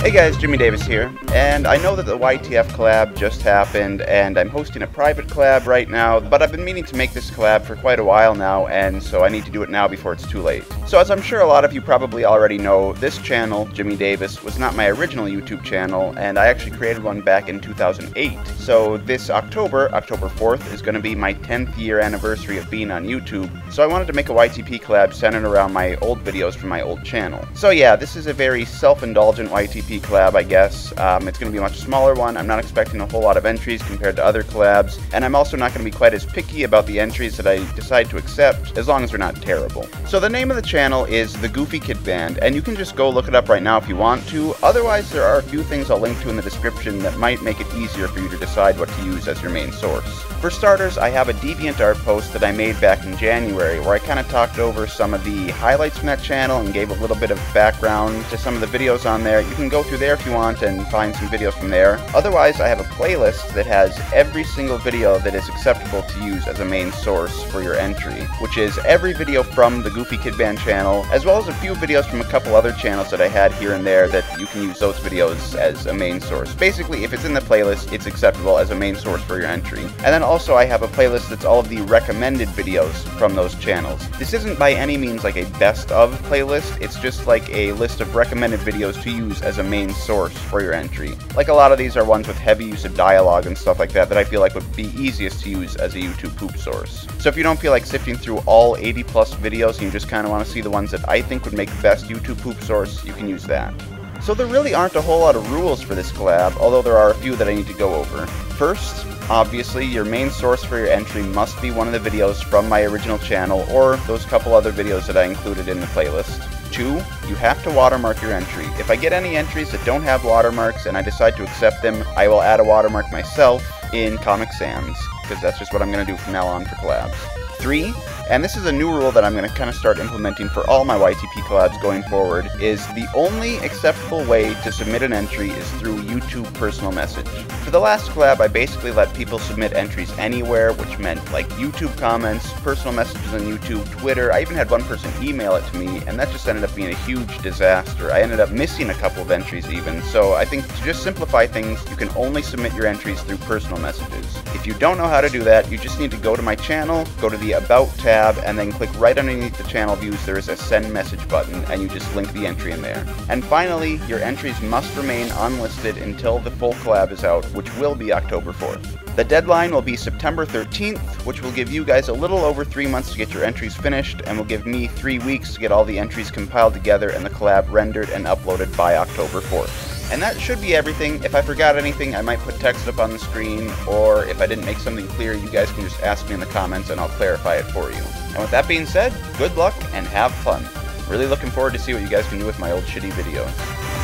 Hey guys, Jimmy Davis here, and I know that the YTF collab just happened, and I'm hosting a private collab right now, but I've been meaning to make this collab for quite a while now, and so I need to do it now before it's too late. So as I'm sure a lot of you probably already know, this channel, Jimmy Davis, was not my original YouTube channel, and I actually created one back in 2008. So this October 4th, is going to be my 10th year anniversary of being on YouTube, so I wanted to make a YTP collab centered around my old videos from my old channel. So yeah, this is a very self-indulgent YTP collab, I guess. It's going to be a much smaller one. I'm not expecting a whole lot of entries compared to other collabs, and I'm also not going to be quite as picky about the entries that I decide to accept, as long as they're not terrible. So the name of the channel is The Goofy Kid Band, and you can just go look it up right now if you want to. Otherwise, there are a few things I'll link to in the description that might make it easier for you to decide what to use as your main source. For starters, I have a DeviantART post that I made back in January, where I kind of talked over some of the highlights from that channel and gave a little bit of background to some of the videos on there. You can go through there if you want and find some videos from there. Otherwise, I have a playlist that has every single video that is acceptable to use as a main source for your entry, which is every video from the Goofy Kid Band channel, as well as a few videos from a couple other channels that I had here and there that you can use those videos as a main source. Basically, if it's in the playlist, it's acceptable as a main source for your entry. And then also I have a playlist that's all of the recommended videos from those channels. This isn't by any means like a best of playlist, it's just like a list of recommended videos to use as a main source for your entry. Like a lot of these are ones with heavy use of dialogue and stuff like that I feel like would be easiest to use as a YouTube poop source. So if you don't feel like sifting through all 80 plus videos and you just kind of want to see the ones that I think would make the best YouTube poop source, you can use that. So there really aren't a whole lot of rules for this collab, although there are a few that I need to go over. First, obviously, your main source for your entry must be one of the videos from my original channel, or those couple other videos that I included in the playlist. 2, you have to watermark your entry. If I get any entries that don't have watermarks and I decide to accept them, I will add a watermark myself in Comic Sans, because that's just what I'm going to do from now on for collabs. 3, and this is a new rule that I'm going to kind of start implementing for all my YTP collabs going forward, is the only acceptable way to submit an entry is through YouTube personal message. For the last collab, I basically let people submit entries anywhere, which meant like YouTube comments, personal messages on YouTube, Twitter. I even had one person email it to me, and that just ended up being a huge disaster. I ended up missing a couple of entries even, so I think to just simplify things, you can only submit your entries through personal messages. If you don't know how to do that, you just need to go to my channel, go to the About tab, and then click right underneath the channel views. There is a send message button, and you just link the entry in there. And finally, your entries must remain unlisted until the full collab is out, which will be October 4th. The deadline will be September 13th, which will give you guys a little over 3 months to get your entries finished, and will give me 3 weeks to get all the entries compiled together and the collab rendered and uploaded by October 4th. And that should be everything. If I forgot anything, I might put text up on the screen, or if I didn't make something clear, you guys can just ask me in the comments and I'll clarify it for you. And with that being said, good luck and have fun. Really looking forward to see what you guys can do with my old shitty videos.